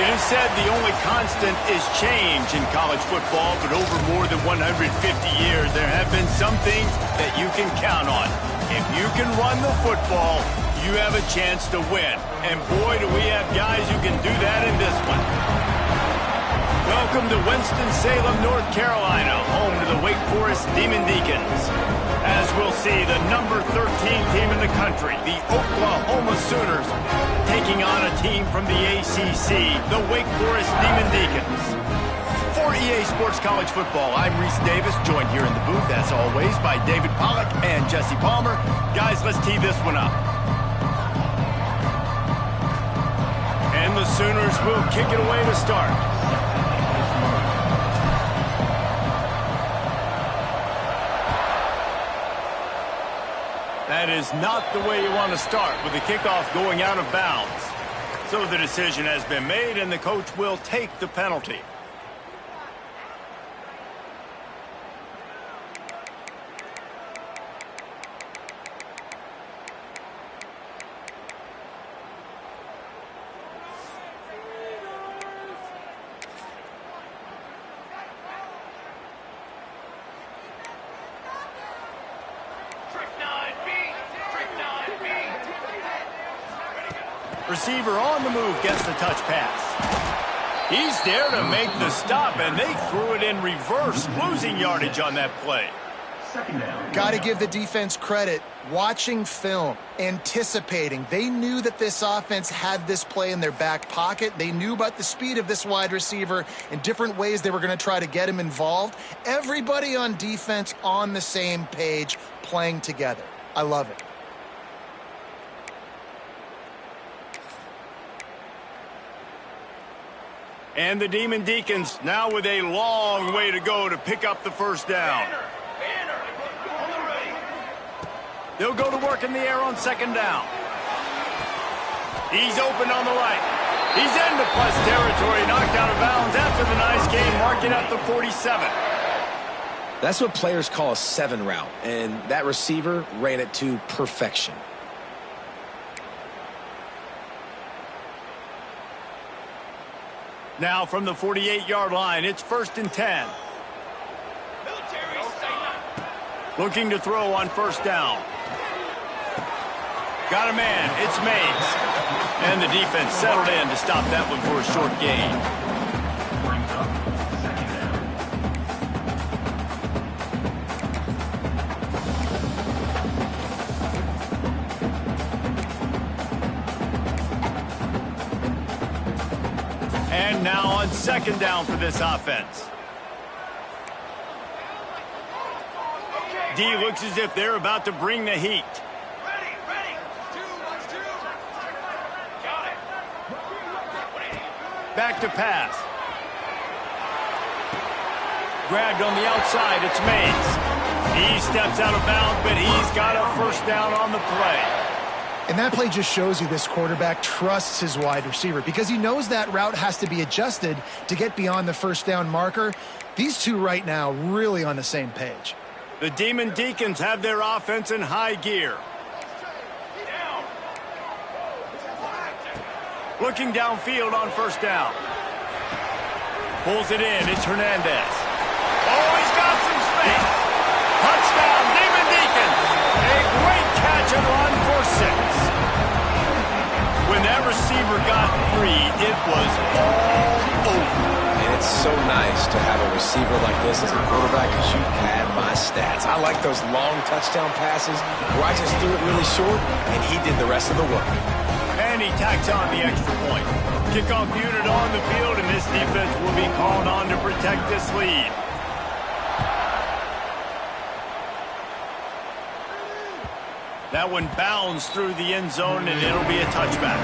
It is said the only constant is change in college football, but over more than 150 years, there have been some things that you can count on. If you can run the football, you have a chance to win. And boy, do we have guys who can do that in this one. Welcome to Winston-Salem, North Carolina, home to the Wake Forest Demon Deacons. As we'll see, the number 13 team in the country, the Oklahoma Sooners, taking on a team from the ACC, the Wake Forest Demon Deacons. For EA Sports College Football, I'm Reese Davis, joined here in the booth, as always, by David Pollack and Jesse Palmer. Guys, let's tee this one up. And the Sooners will kick it away to start. That is not the way you want to start, with the kickoff going out of bounds. So the decision has been made, and the coach will take the penalty. Receiver on the move gets the touch pass. He's there to make the stop, and they threw it in reverse, losing yardage on that play. Got to give the defense credit. Watching film, anticipating. They knew that this offense had this play in their back pocket. They knew about the speed of this wide receiver and different ways they were going to try to get him involved. Everybody on defense on the same page, playing together. I love it. And the Demon Deacons now with a long way to go to pick up the first down. They'll go to work in the air on second down. He's open on the right. He's into plus territory, knocked out of bounds after the nice game, marking at the 47. That's what players call a 7 route, and that receiver ran it to perfection. Now from the 48-yard line, it's 1st and 10. Looking to throw on first down. Got a man, it's Mays. And the defense settled in to stop that one for a short gain. And now on second down for this offense. D looks as if they're about to bring the heat. Ready. 2-1-2. Got it. Back to pass. Grabbed on the outside, it's Mays. He steps out of bounds, but he's got a first down on the play. And that play just shows you this quarterback trusts his wide receiver because he knows that route has to be adjusted to get beyond the first down marker. These two right now really on the same page. The Demon Deacons have their offense in high gear. Looking downfield on first down. Pulls it in, it's Hernandez. Oh, he's got some space. Touchdown, Demon Deacons. A great catch and run for 6. When that receiver got free, it was all over. And it's so nice to have a receiver like this as a quarterback because you pad my stats. I like those long touchdown passes where I just threw it really short and he did the rest of the work. And he tacks on the extra point. Kickoff unit on the field, and this defense will be called on to protect this lead. That one bounds through the end zone, and it'll be a touchback.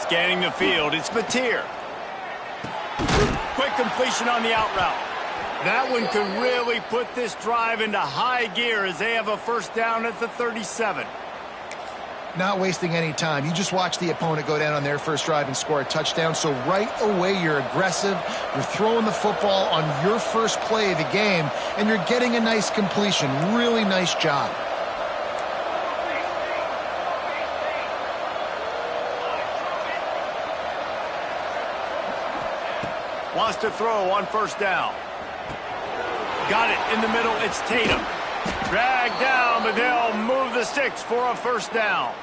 Scanning the field, it's Mateer. Quick completion on the out route. That one could really put this drive into high gear as they have a first down at the 37. Not wasting any time. You just watch the opponent go down on their first drive and score a touchdown. So right away, you're aggressive. You're throwing the football on your first play of the game, and you're getting a nice completion. Really nice job. Wants to throw on first down. Got it in the middle. It's Tatum. Dragged down, but they'll move the sticks for a first down.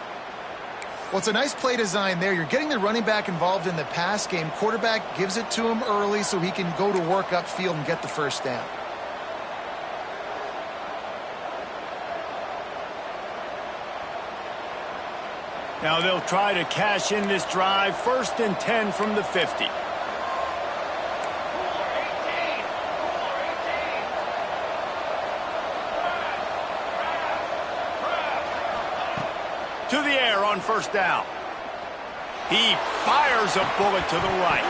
Well, it's a nice play design there. You're getting the running back involved in the pass game. Quarterback gives it to him early so he can go to work upfield and get the first down. Now they'll try to cash in this drive. First and 10 from the 50. To the air on first down. He fires a bullet to the right.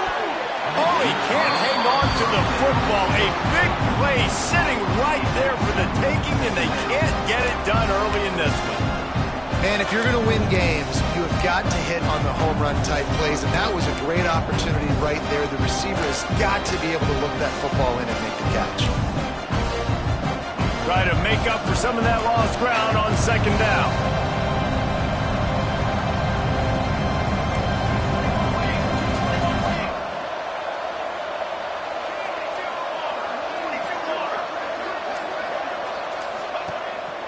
Oh, he can't hang on to the football. A big play sitting right there for the taking, and they can't get it done early in this one. Man, if you're going to win games, you have got to hit on the home run type plays, and that was a great opportunity right there. The receiver has got to be able to look that football in and make the catch. Try to make up for some of that lost ground on second down.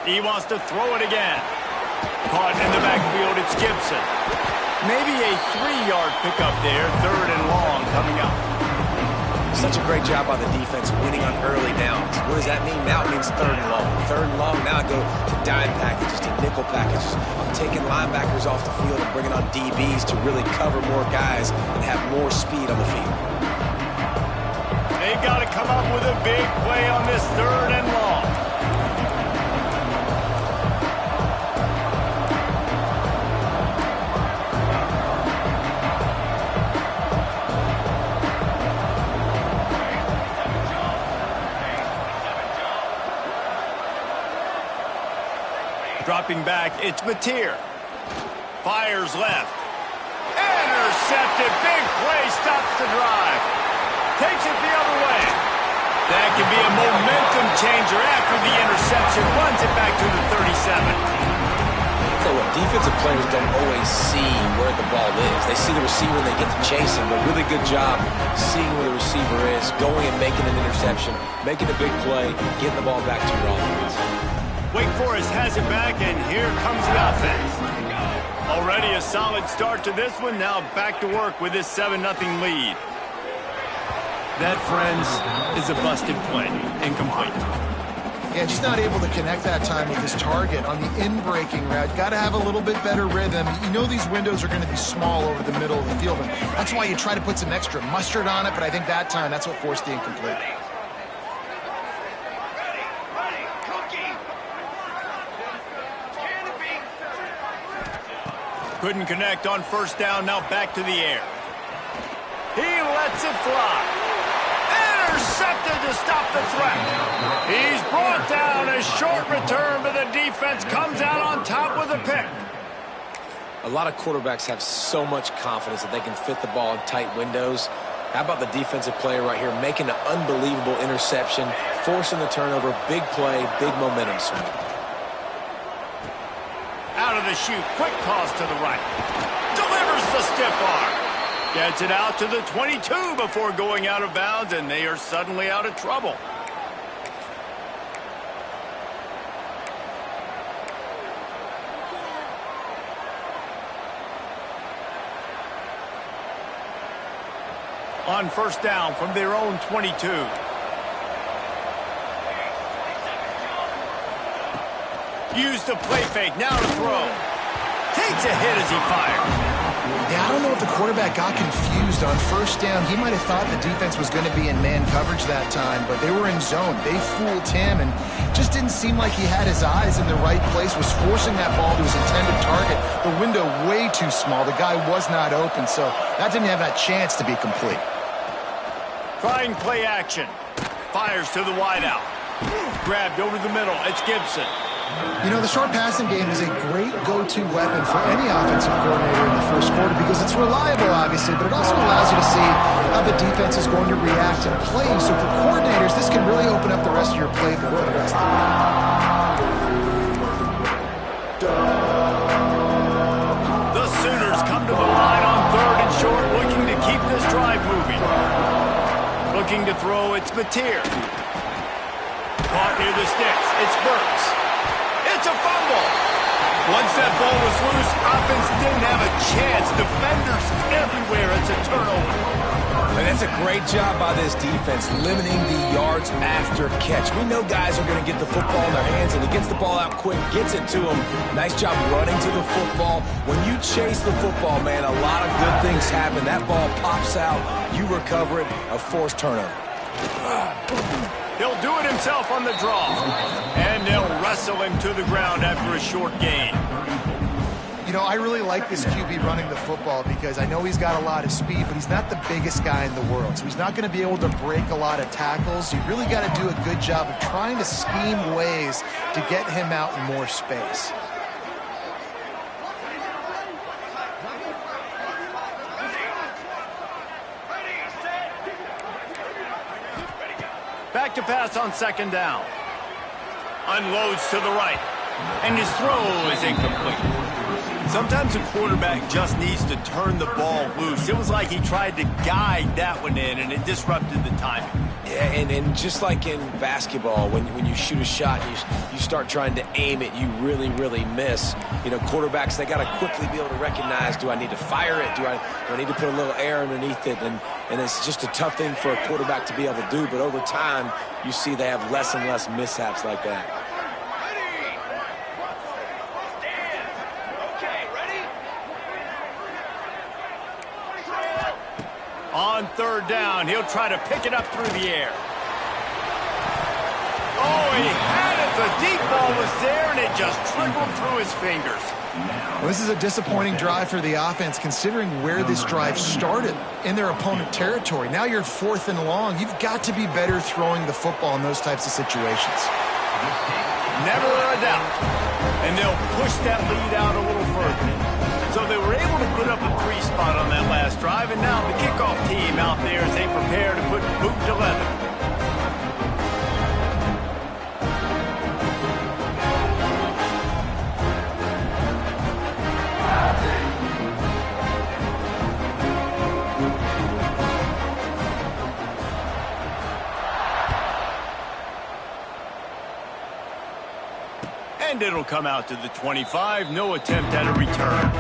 He wants to throw it again. Caught in the backfield, it's Gibson. Maybe a 3-yard pickup there, third and long coming up. Such a great job by the defense winning on early downs. What does that mean? Now it means third and long. Third and long, now I go to dime packages, to nickel packages. I'm taking linebackers off the field and bringing on DBs to really cover more guys and have more speed on the field. They got to come up with a big play on this third and long. Dropping back, it's Mateer. Fires left. Intercepted. Big play stops the drive. Takes it the other way. That can be a momentum changer after the interception. Runs it back to the 37. So what, defensive players don't always see where the ball is. They see the receiver and they get to chase him. But really good job seeing where the receiver is, going and making an interception, making a big play, getting the ball back to your offense. Wake Forest has it back, and here comes the offense. Already a solid start to this one. Now back to work with this 7-0 lead. That, friends, is a busted play. Incomplete. Yeah, just not able to connect that time with his target on the in-breaking route. Got to have a little bit better rhythm. You know these windows are going to be small over the middle of the field, and that's why you try to put some extra mustard on it, but I think that time that's what forced the incomplete. Couldn't connect on first down, now back to the air. He lets it fly. Intercepted to stop the threat. He's brought down. A short return, but the defense comes out on top with a pick. A lot of quarterbacks have so much confidence that they can fit the ball in tight windows. How about the defensive player right here making an unbelievable interception, forcing the turnover, big play, big momentum swing. Out of the chute, quick toss to the right. Delivers the stiff arm. Gets it out to the 22 before going out of bounds, and they are suddenly out of trouble. On first down from their own 22. Use the play fake, now to throw. Takes a hit as he fires. Yeah, I don't know if the quarterback got confused on first down. He might have thought the defense was going to be in man coverage that time, but they were in zone. They fooled him and just didn't seem like he had his eyes in the right place, was forcing that ball to his intended target. The window way too small. The guy was not open, so that didn't have that chance to be complete. Trying play action. Fires to the wideout. Grabbed over the middle. It's Gibson. You know, the short passing game is a great go-to weapon for any offensive coordinator in the first quarter because it's reliable, obviously, but it also allows you to see how the defense is going to react and play. So for coordinators, this can really open up the rest of your playbook for the rest of the game. The Sooners come to the line on 3rd and short, looking to keep this drive moving. Looking to throw, it's Mateer. Caught near the sticks, it's Burks. It's a fumble. Once that ball was loose, offense didn't have a chance. Defenders everywhere. It's a turnover. And that's a great job by this defense, limiting the yards after catch. We know guys are going to get the football in their hands, and he gets the ball out quick, gets it to them. Nice job running to the football. When you chase the football, man, a lot of good things happen. That ball pops out, you recover it, a forced turnover. He'll do it himself on the draw. And they'll wrestle him to the ground after a short gain. You know, I really like this QB running the football because I know he's got a lot of speed, but he's not the biggest guy in the world. So he's not going to be able to break a lot of tackles. You really got to do a good job of trying to scheme ways to get him out in more space. Back to pass on 2nd down. Unloads to the right. And his throw is incomplete. Sometimes a quarterback just needs to turn the ball loose. It was like he tried to guide that one in, and it disrupted the timing. Yeah, and just like in basketball, when you shoot a shot, you start trying to aim it, you really, really miss. You know, quarterbacks, they got to quickly be able to recognize, do I need to fire it? Do I need to put a little air underneath it? And it's just a tough thing for a quarterback to be able to do. But over time, you see they have less and less mishaps like that. On 3rd down, he'll try to pick it up through the air. Oh, he had it. The deep ball was there, and it just trickled through his fingers. Well, this is a disappointing drive for the offense, considering where this drive started in their opponent territory. Now you're 4th and long. You've got to be better throwing the football in those types of situations. Never a doubt. And they'll push that lead out a little further. So they were able to put up a 3 spot on that last drive, and now the kickoff team out there as they prepare to put boot to leather. And it'll come out to the 25. No attempt at a return.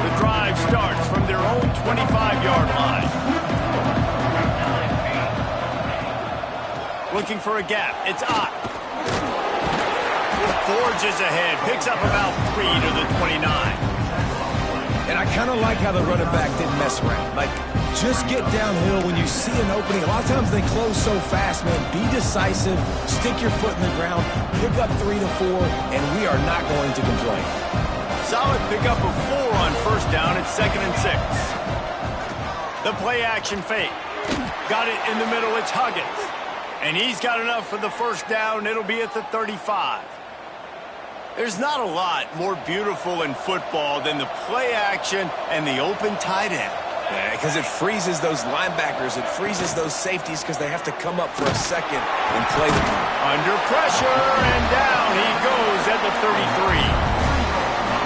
The drive starts from their own 25-yard line. Looking for a gap. It's Ott. Forges ahead. Picks up about 3 to the 29. And I kind of like how the running back didn't mess around. Like, just get downhill when you see an opening. A lot of times they close so fast, man. Be decisive. Stick your foot in the ground. Pick up 3 to 4, and we are not going to complain. Solid pickup of 4 on 1st down. It's 2nd and 6. The play action fake. Got it in the middle. It's Huggins. And he's got enough for the 1st down. It'll be at the 35. There's not a lot more beautiful in football than the play action and the open tight end. Yeah, because it freezes those linebackers. It freezes those safeties because they have to come up for a second and play the ball. Under pressure, and down he goes at the 33.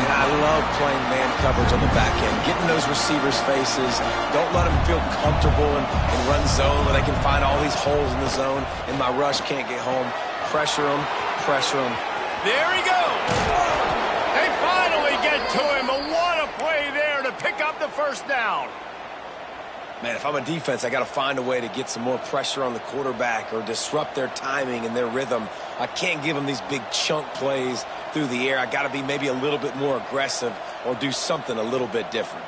And I love playing man coverage on the back end, getting those receivers' faces. Don't let them feel comfortable and run zone where they can find all these holes in the zone, and my rush can't get home. Pressure them, pressure them. There he goes. They finally get to him. But what a play there to pick up the 1st down. Man, if I'm a defense, I got to find a way to get some more pressure on the quarterback or disrupt their timing and their rhythm. I can't give them these big chunk plays through the air. I got to be maybe a little bit more aggressive or do something a little bit different.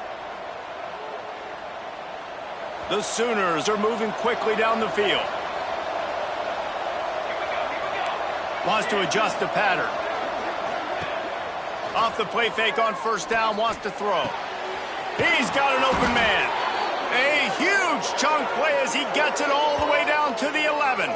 The Sooners are moving quickly down the field. Wants to adjust the pattern. Off the play fake on first down, wants to throw. He's got an open man. A huge chunk play as he gets it all the way down to the 11.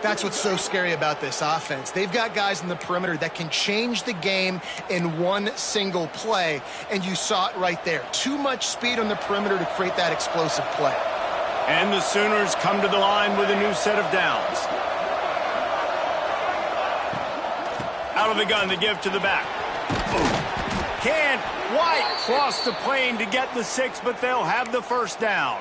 That's what's so scary about this offense. They've got guys in the perimeter that can change the game in one single play, and you saw it right there. Too much speed on the perimeter to create that explosive play. And the Sooners come to the line with a new set of downs. Out of the gun to give to the back. Can't quite cross the plane to get the 6, but they'll have the first down.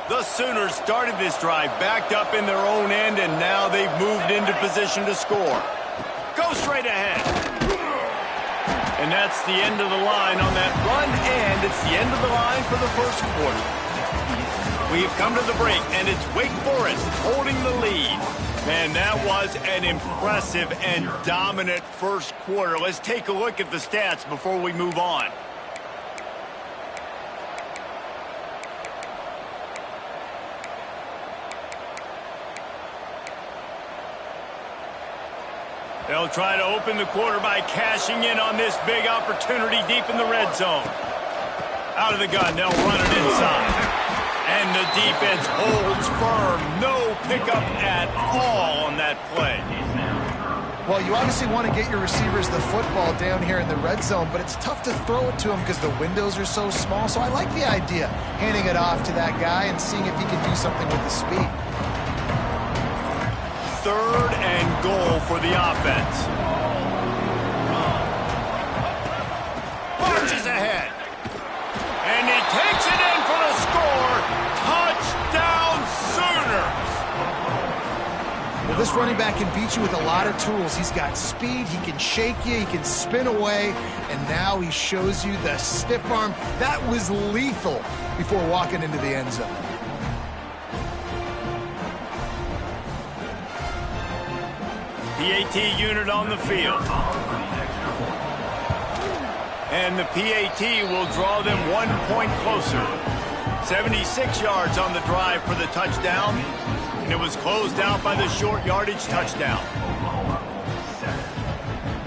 The Sooners started this drive backed up in their own end, and now they've moved into position to score. Go straight ahead. And that's the end of the line on that run, and it's the end of the line for the first quarter. We've come to the break, and it's Wake Forest holding the lead. Man, that was an impressive and dominant first quarter. Let's take a look at the stats before we move on. They'll try to open the quarter by cashing in on this big opportunity deep in the red zone. Out of the gun, they'll run it inside. And the defense holds firm. No pickup at all on that play. Well, you obviously want to get your receivers the football down here in the red zone, but it's tough to throw it to them because the windows are so small. So I like the idea, handing it off to that guy and seeing if he can do something with the speed. 3rd and goal for the offense. Marches ahead. And he takes it in for the score. Touchdown Sooners. Well, this running back can beat you with a lot of tools. He's got speed, he can shake you, he can spin away, and now he shows you the stiff arm. That was lethal before walking into the end zone. PAT unit on the field. And the PAT will draw them 1 point closer. 76 yards on the drive for the touchdown. And it was closed out by the short yardage touchdown.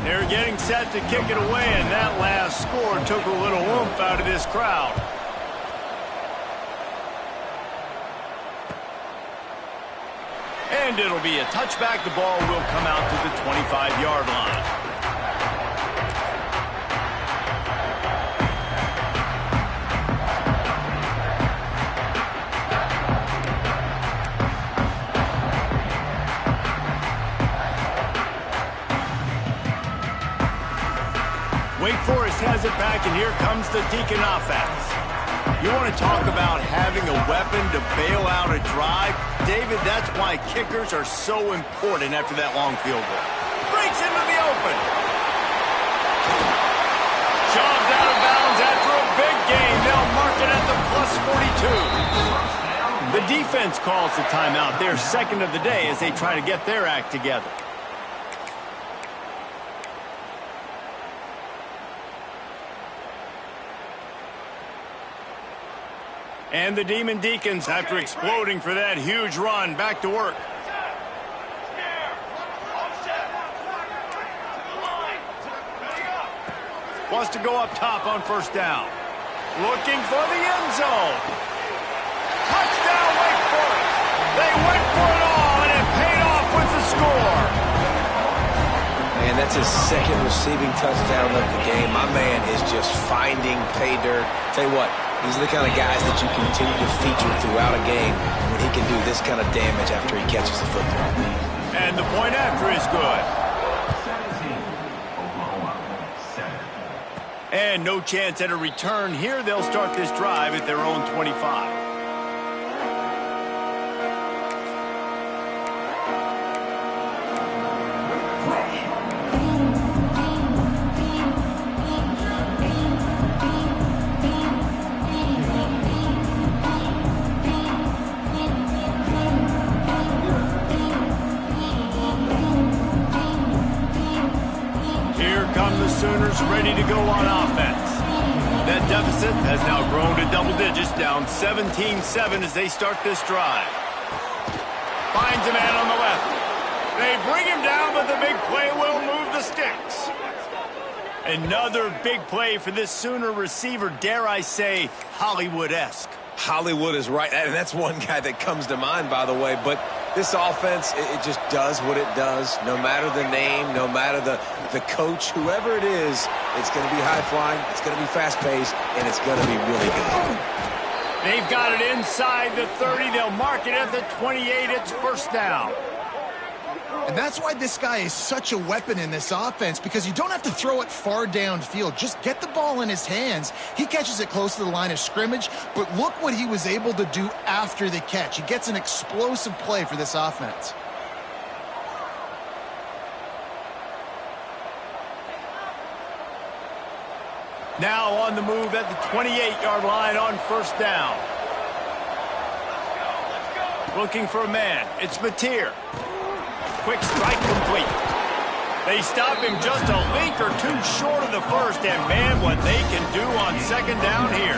They're getting set to kick it away, and that last score took a little oomph out of this crowd. And it'll be a touchback. The ball will come out to the 25-yard line. Wake Forest has it back, and here comes the Deacon offense. You want to talk about having a weapon to bail out a drive? David, that's why kickers are so important after that long field goal. Breaks into the open. Shoved out of bounds after a big gain. They'll mark it at the +42. The defense calls the timeout. Their second of the day as they try to get their act together. And the Demon Deacons, after exploding for that huge run, back to work. Wants to go up top on first down. Looking for the end zone. Touchdown, Wake Forest. They went for it all, and it paid off with the score. And that's his second receiving touchdown of the game. My man is just finding pay dirt. Tell you what, these are the kind of guys that you continue to feature throughout a game when he can do this kind of damage after he catches the football. And the point after is good. And no chance at a return here. They'll start this drive at their own 25. linebackers ready to go on offense. That deficit has now grown to double digits, down 17-7 as they start this drive. Finds a man on the left. They bring him down, but the big play will move the sticks. Another big play for this Sooner receiver, dare I say, Hollywood-esque. Hollywood is right, and that's one guy that comes to mind, by the way. But this offense, it just does what it does. No matter the name, no matter the coach, whoever it is, it's going to be high-flying, it's going to be fast-paced, and it's going to be really good. They've got it inside the 30. They'll mark it at the 28. It's first down. And that's why this guy is such a weapon in this offense, because you don't have to throw it far downfield. Just get the ball in his hands. He catches it close to the line of scrimmage, but look what he was able to do after the catch. He gets an explosive play for this offense. Now on the move at the 28-yard line on first down. Looking for a man. It's Mateer. Quick strike complete. They stop him just a link or two short of the first, and man, what they can do on second down here.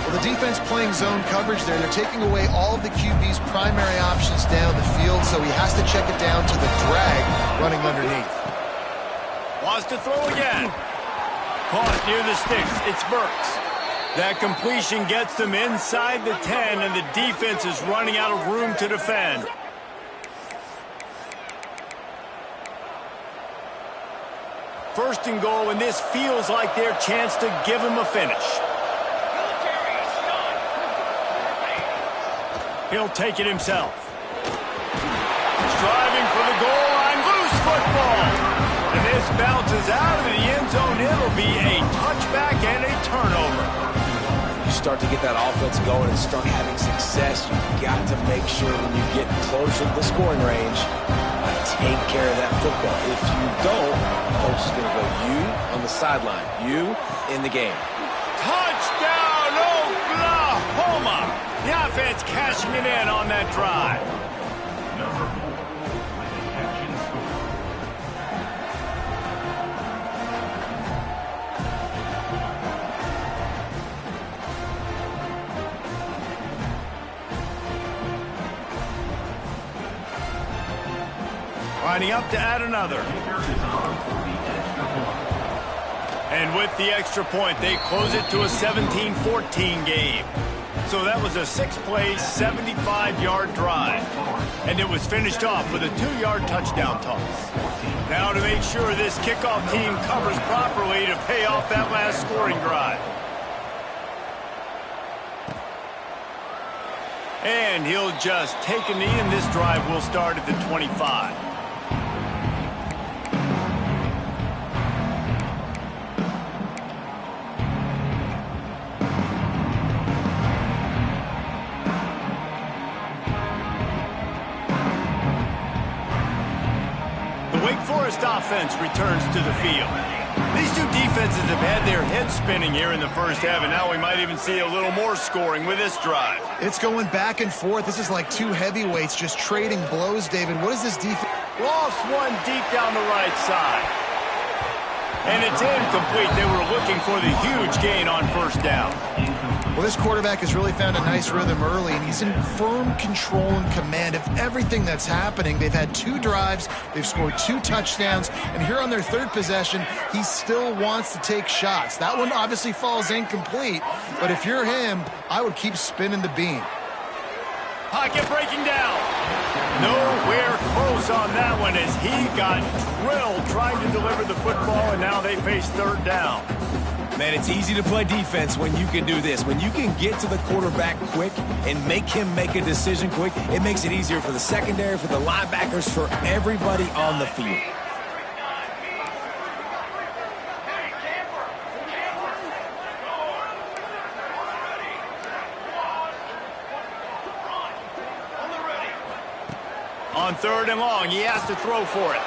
Well, the defense playing zone coverage there. They're taking away all of the QB's primary options down the field, so he has to check it down to the drag running underneath. Wants to throw again. Caught near the sticks. It's Burks. That completion gets them inside the 10, and the defense is running out of room to defend. First and goal, and this feels like their chance to give him a finish. He'll take it himself. Driving for the goal line, loose football. And this bounces out of the end zone. It'll be a touchback and a turnover. You start to get that offense going and start having success, you've got to make sure when you get closer to the scoring range, take care of that football. If you don't, coach is going to go you on the sideline, you in the game. Touchdown, Oklahoma! The offense cashing it in on that drive. Lining up to add another. And with the extra point, they close it to a 17-14 game. So that was a 6-play, 75-yard drive. And it was finished off with a 2-yard touchdown toss. Now to make sure this kickoff team covers properly to pay off that last scoring drive. And he'll just take a knee, and this drive will start at the 25. Offense returns to the field. These two defenses have had their heads spinning here in the first half, and now we might even see a little more scoring with this drive. It's going back and forth. This is like two heavyweights just trading blows, David. What is this defense? Lost one deep down the right side. And it's incomplete. They were looking for the huge gain on first down. Well, this quarterback has really found a nice rhythm early, and he's in firm control and command of everything that's happening. They've had 2 drives. They've scored 2 touchdowns. And here on their 3rd possession, he still wants to take shots. That one obviously falls incomplete. But if you're him, I would keep spinning the beam. Pocket breaking down. Nowhere close on that one as he got drilled trying to deliver the football, and now they face 3rd down. Man, it's easy to play defense when you can do this. When you can get to the quarterback quick and make him make a decision quick, it makes it easier for the secondary, for the linebackers, for everybody on the field. On 3rd and long, he has to throw for it.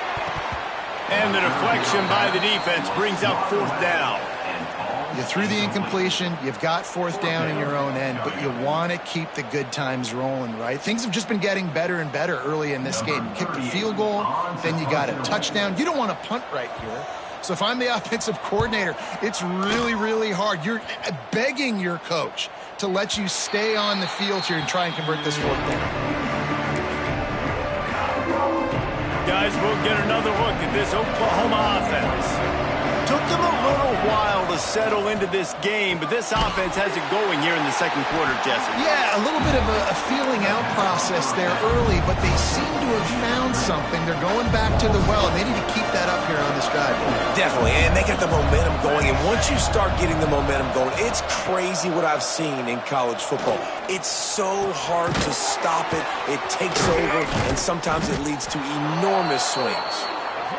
And the deflection by the defense brings up 4th down. You threw the incompletion, you've got 4th down in your own end, but you want to keep the good times rolling, right? Things have just been getting better and better early in this game. You kicked a field goal, then you got a touchdown. You don't want to punt right here. So if I'm the offensive coordinator, it's really, really hard. You're begging your coach to let you stay on the field here and try and convert this fourth down. Guys, we'll get another look at this Oklahoma offense. Took them a little while to settle into this game, but this offense has it going here in the second quarter, Jesse. Yeah, a little bit of a feeling out process there early, but they seem to have found something. They're going back to the well, and they need to keep that up here on this drive. Definitely, and they got the momentum going, and once you start getting the momentum going, it's crazy what I've seen in college football. It's so hard to stop it. It takes over, and sometimes it leads to enormous swings.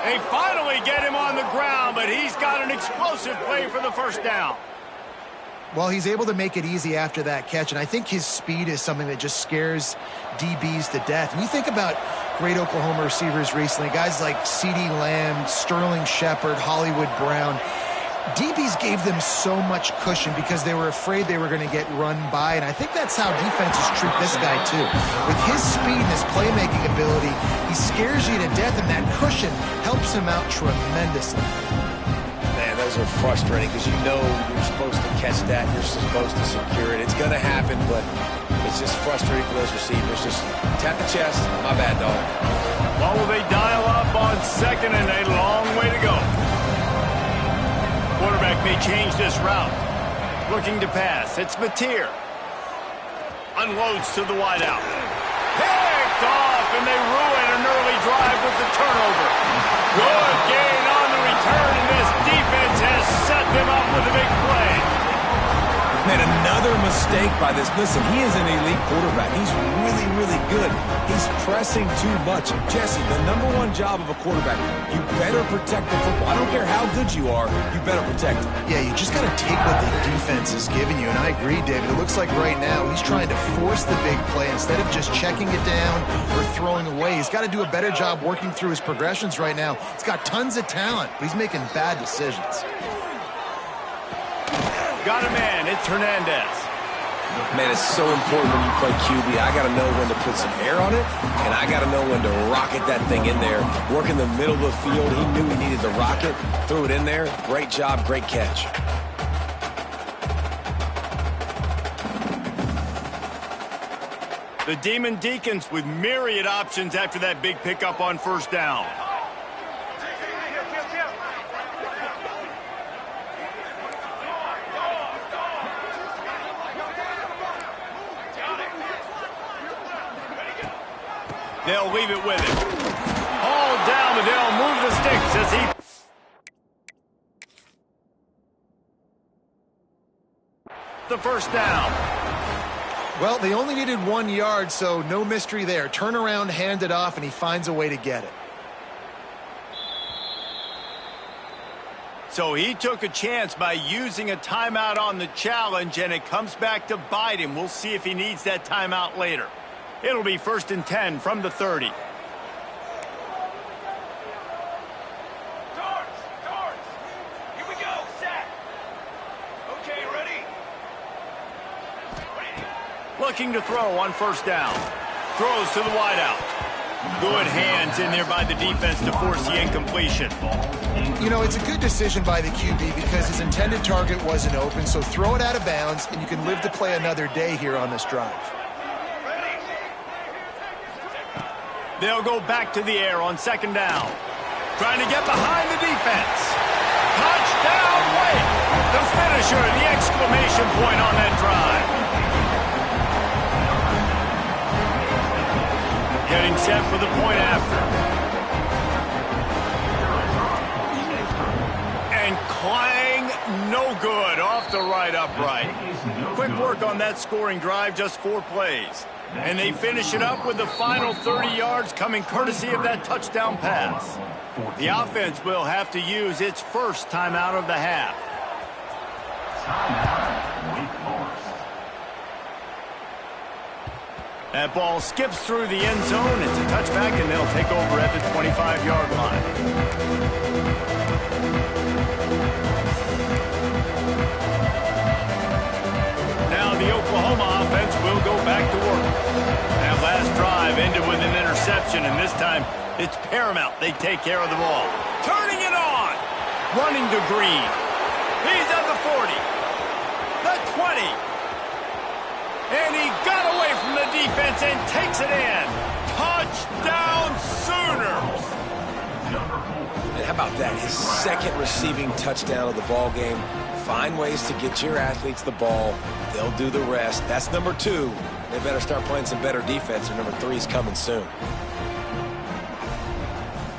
They finally get him on the ground, but he's got an explosive play for the first down. Well, he's able to make it easy after that catch, and I think his speed is something that just scares DBs to death. And you think about great Oklahoma receivers recently, guys like CeeDee Lamb, Sterling Shepard, Hollywood Brown. DBs gave them so much cushion because they were afraid they were going to get run by, and I think that's how defenses treat this guy too. With his speed and his playmaking ability, he scares you to death, and that cushion helps him out tremendously. Man, those are frustrating because you know you're supposed to catch that, you're supposed to secure it. It's going to happen, but it's just frustrating for those receivers. Just tap the chest. My bad, dog. Well, will they dial up on second and a long way to go? Quarterback may change this route. Looking to pass. It's Mateer. Unloads to the wideout. Picked off, and they ruin an early drive with the turnover. Good gain on the return, and this defense has set them up with a big play. Man, another mistake by this. Listen, he is an elite quarterback. He's really, really good. He's pressing too much. Jesse, the #1 job of a quarterback, you better protect the football. I don't care how good you are, you better protect it. Yeah, you just got to take what the defense is giving you, and I agree, David. It looks like right now he's trying to force the big play instead of just checking it down or throwing away. He's got to do a better job working through his progressions right now. He's got tons of talent, but he's making bad decisions. Got a man. It's Hernandez. Man, it's so important when you play QB. I got to know when to put some air on it, and I got to know when to rocket that thing in there. Work in the middle of the field. He knew he needed to rocket. Threw it in there. Great job. Great catch. The Demon Deacons with myriad options after that big pickup on first down. They'll leave it with him. Hauled down, but they'll move the sticks as he... the first down. Well, they only needed 1 yard, so no mystery there. Turn around, hand it off, and he finds a way to get it. So he took a chance by using a timeout on the challenge, and it comes back to bite him. We'll see if he needs that timeout later. It'll be 1st and 10 from the 30. Guards! Here we go, set! Okay, ready? Looking to throw on first down. Throws to the wideout. Good hands in there by the defense to force the incompletion. You know, it's a good decision by the QB because his intended target wasn't open, so throw it out of bounds, and you can live to play another day here on this drive. They'll go back to the air on second down. Trying to get behind the defense. Touchdown, wait! The finisher, the exclamation point on that drive. Getting set for the point after. And clang, no good, off the right upright. Quick work on that scoring drive, just 4 plays. And they finish it up with the final 30 yards coming courtesy of that touchdown pass. The offense will have to use its first timeout of the half. That ball skips through the end zone. It's a touchback, and they'll take over at the 25-yard line. Now the Oklahoma offense will go back to work. That last drive ended with an interception, and this time it's paramount they take care of the ball. Turning it on. running to Green. He's at the 40, the 20. And he got away from the defense and takes it in. Touchdown Sooners. And how about that? His second receiving touchdown of the ball game. Find ways to get your athletes the ball. They'll do the rest. That's number 2. They better start playing some better defense, or number 3 is coming soon.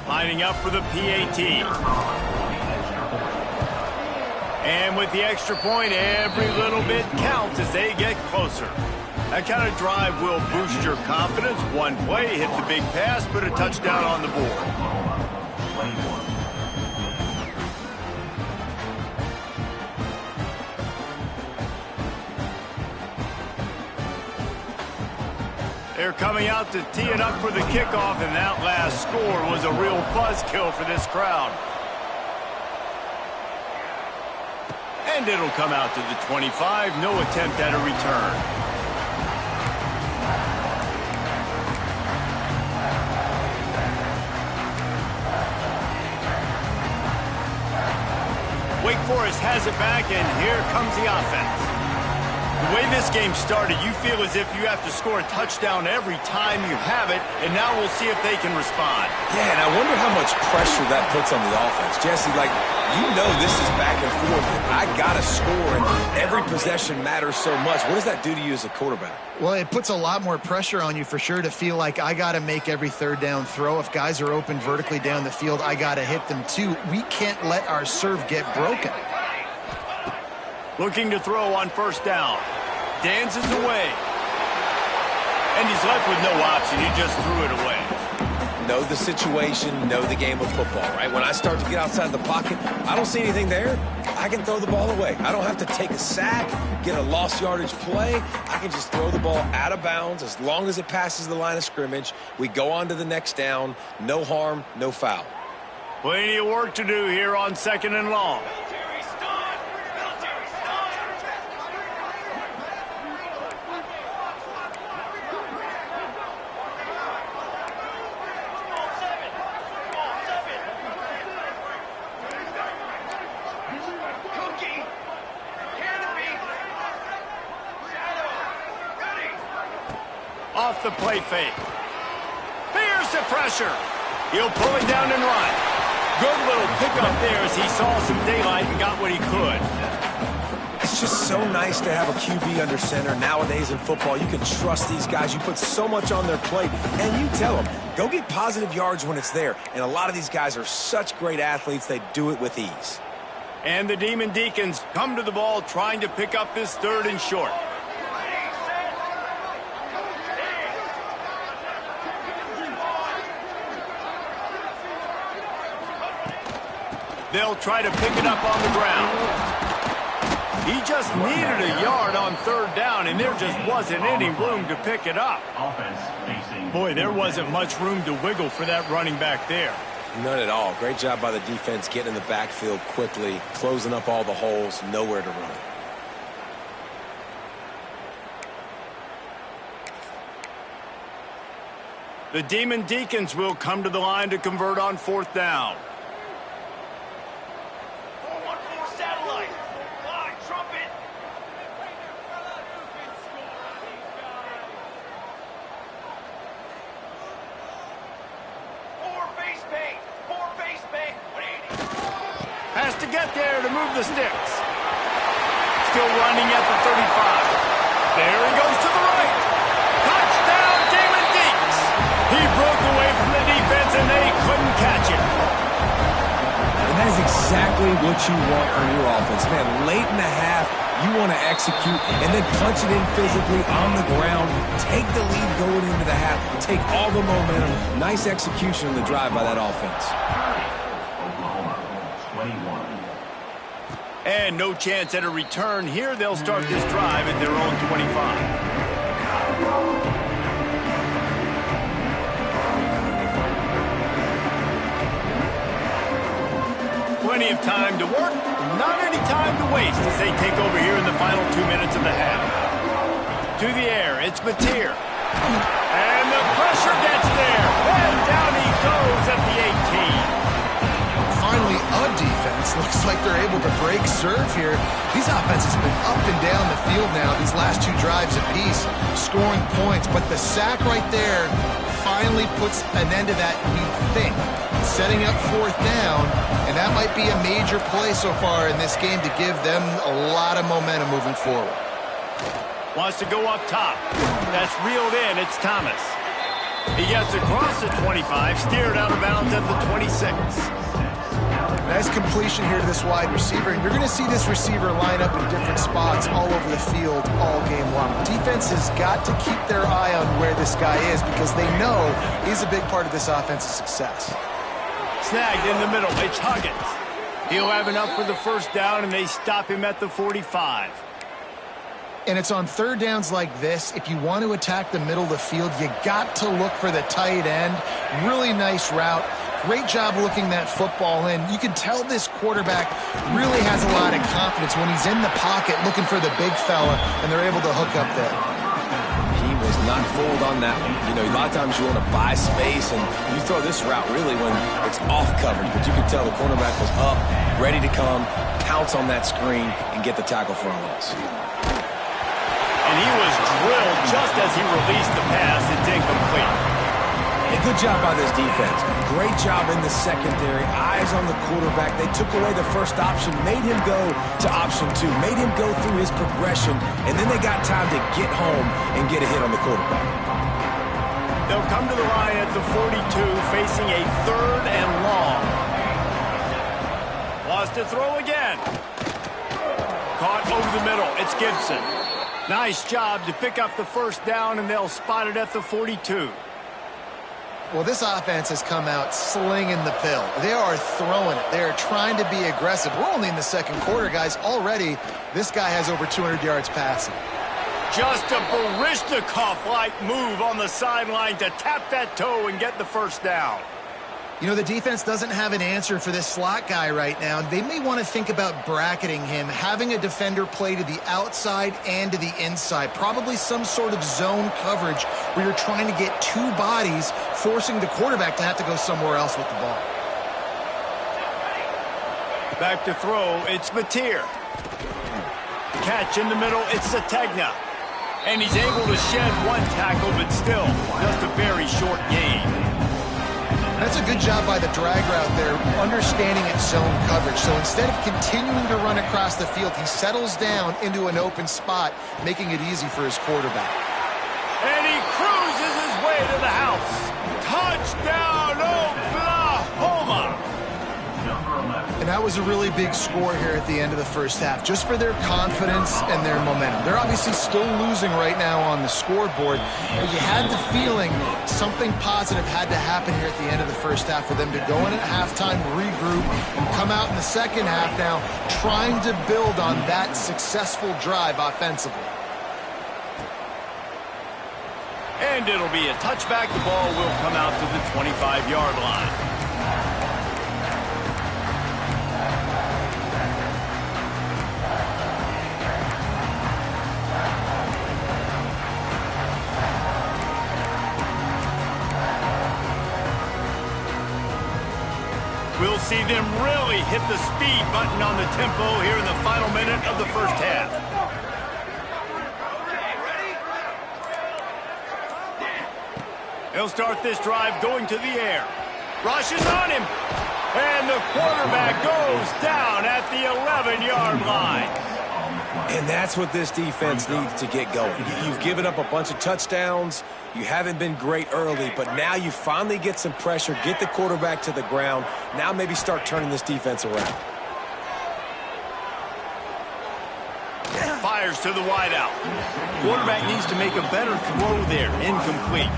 Lining up for the PAT. And with the extra point, every little bit counts as they get closer. That kind of drive will boost your confidence. One play, hit the big pass, put a touchdown on the board. They're coming out to tee it up for the kickoff, and that last score was a real buzzkill for this crowd. And it'll come out to the 25. No attempt at a return. Wake Forest has it back, and here comes the offense. The way this game started, you feel as if you have to score a touchdown every time you have it, and now we'll see if they can respond. Yeah, and I wonder how much pressure that puts on the offense. Jesse, like, you know this is back and forth. I got to score, and every possession matters so much. What does that do to you as a quarterback? Well, it puts a lot more pressure on you for sure to feel like I got to make every third down throw. If guys are open vertically down the field, I got to hit them too. We can't let our serve get broken. Looking to throw on first down. Dances away. And he's left with no option. He just threw it away. Know the situation, know the game of football, right? When I start to get outside the pocket, I don't see anything there. I can throw the ball away. I don't have to take a sack, get a lost yardage play. I can just throw the ball out of bounds as long as it passes the line of scrimmage. We go on to the next down. No harm, no foul. Plenty of work to do here on 2nd and long. Off the play fake. Here's the pressure. He'll pull it down and run. Good little pickup there as he saw some daylight and got what he could. It's just so nice to have a QB under center. Nowadays in football, you can trust these guys. You put so much on their plate, and you tell them, go get positive yards when it's there. And a lot of these guys are such great athletes, they do it with ease. And the Demon Deacons come to the ball trying to pick up this 3rd and short. They'll try to pick it up on the ground. He just needed a yard on 3rd down, and there just wasn't any room to pick it up. Boy, there wasn't much room to wiggle for that running back there. None at all. Great job by the defense getting in the backfield quickly, closing up all the holes, nowhere to run. The Demon Deacons will come to the line to convert on 4th down. Has to get there to move the sticks. Still running at the 35. There he goes to the right. Touchdown, Demon Deeks. He broke away from the defense, and they couldn't catch him. And that is exactly what you want from your offense. Man, late in the half, you want to execute and then punch it in physically on the ground. Take the lead going into the half. Take all the momentum. Nice execution on the drive by that offense. And no chance at a return here. They'll start this drive at their own 25. Plenty of time to work, not any time to waste as they take over here in the final 2 minutes of the half. To the air, it's Mateer. And the pressure gets there. And down he goes at the 18. Finally, a defense offense looks like they're able to break serve here. These offenses have been up and down the field now these last 2 drives apiece, scoring points. But the sack right there finally puts an end to that, we think, setting up 4th down. And that might be a major play so far in this game to give them a lot of momentum moving forward. Wants to go up top. That's reeled in. It's Thomas. He gets across the 25, steered out of bounds at the 26. Nice completion here to this wide receiver, and you're going to see this receiver line up in different spots all over the field all game long. Defense has got to keep their eye on where this guy is because they know he's a big part of this offense's success. Snagged in the middle. It's Huggins. He'll have enough for the first down, and they stop him at the 45. And it's on 3rd downs like this. If you want to attack the middle of the field, you got to look for the tight end. Really nice route. Great job looking that football in. You can tell this quarterback really has a lot of confidence when he's in the pocket looking for the big fella, and they're able to hook up there. He was not fooled on that one. You know, a lot of times you want to buy space, and you throw this route really when it's off coverage, but you can tell the cornerback was up, ready to come, pounce on that screen, and get the tackle for a loss. And he was drilled just as he released the pass. It's incomplete. A good job by this defense. Great job in the secondary. Eyes on the quarterback. They took away the first option, made him go to option 2, made him go through his progression, and then they got time to get home and get a hit on the quarterback. They'll come to the line at the 42, facing a 3rd and long. Wants to throw again. Caught over the middle. It's Gibson. Nice job to pick up the first down, and they'll spot it at the 42. Well, this offense has come out slinging the pill. They are throwing it. They are trying to be aggressive. We're only in the 2nd quarter, guys. Already, this guy has over 200 yards passing. Just a Baryshnikov-like move on the sideline to tap that toe and get the first down. You know, the defense doesn't have an answer for this slot guy right now. They may want to think about bracketing him, having a defender play to the outside and to the inside. Probably some sort of zone coverage where you're trying to get 2 bodies, forcing the quarterback to have to go somewhere else with the ball. Back to throw, it's Mateer. Catch in the middle, it's Sategna. And he's able to shed 1 tackle, but still, just a very short gain. That's a good job by the drag route there, understanding its zone coverage. So instead of continuing to run across the field, he settles down into an open spot, making it easy for his quarterback. And he cruises his way to the house. Touchdown, Oklahoma! And that was a really big score here at the end of the first half, just for their confidence and their momentum. They're obviously still losing right now on the scoreboard, but you had the feeling something positive had to happen here at the end of the first half for them to go in at halftime, regroup, and come out in the second half now trying to build on that successful drive offensively. And it'll be a touchback. The ball will come out to the 25-yard line. We'll see them really hit the speed button on the tempo here in the final minute of the first half. He'll start this drive going to the air. Rush is on him. And the quarterback goes down at the 11-yard line. And that's what this defense needs to get going. You've given up a bunch of touchdowns. You haven't been great early, but now you finally get some pressure, get the quarterback to the ground. Now maybe start turning this defense around. Fires to the wideout. Quarterback needs to make a better throw there. Incomplete.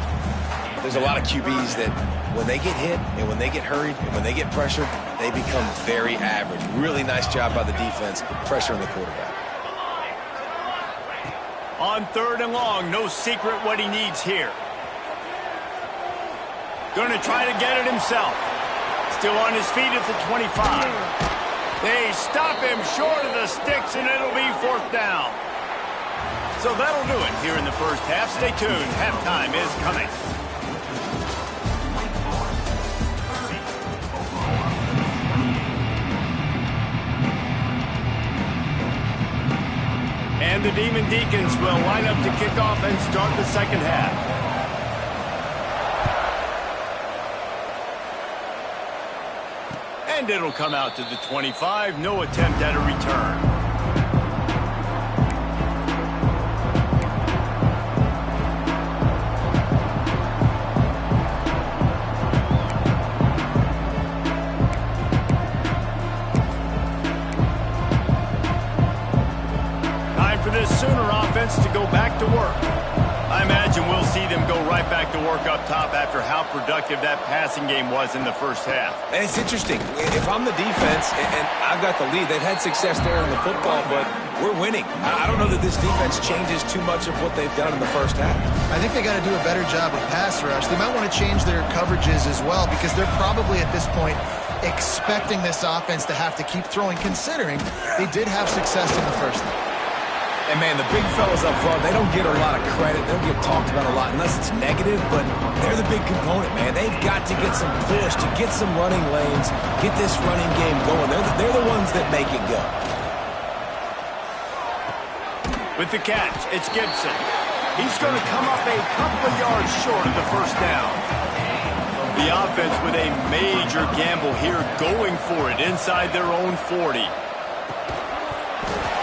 There's a lot of QBs that when they get hit and when they get hurried and when they get pressured, they become very average. Really nice job by the defense pressuring the quarterback. On 3rd and long, no secret what he needs here. Going to try to get it himself. Still on his feet at the 25. They stop him short of the sticks, and it'll be 4th down. So that'll do it here in the first half. Stay tuned. Halftime is coming. And the Demon Deacons will line up to kick off and start the second half. And it'll come out to the 25. No attempt at a return. Sooner offense to go back to work. I imagine we'll see them go right back to work up top after how productive that passing game was in the first half. And it's interesting. If I'm the defense and I've got the lead, they've had success there in the football, but we're winning. I don't know that this defense changes too much of what they've done in the first half. I think they got to do a better job of pass rush. They might want to change their coverages as well because they're probably at this point expecting this offense to have to keep throwing, considering they did have success in the first half. And, man, the big fellas up front, they don't get a lot of credit. They don't get talked about a lot unless it's negative, but they're the big component, man. They've got to get some push, to get some running lanes, get this running game going. They're the ones that make it go. With the catch, it's Gibson. He's going to come up a couple of yards short of the first down. The offense with a major gamble here, going for it inside their own 40.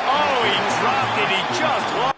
Oh, he dropped it. He just lost.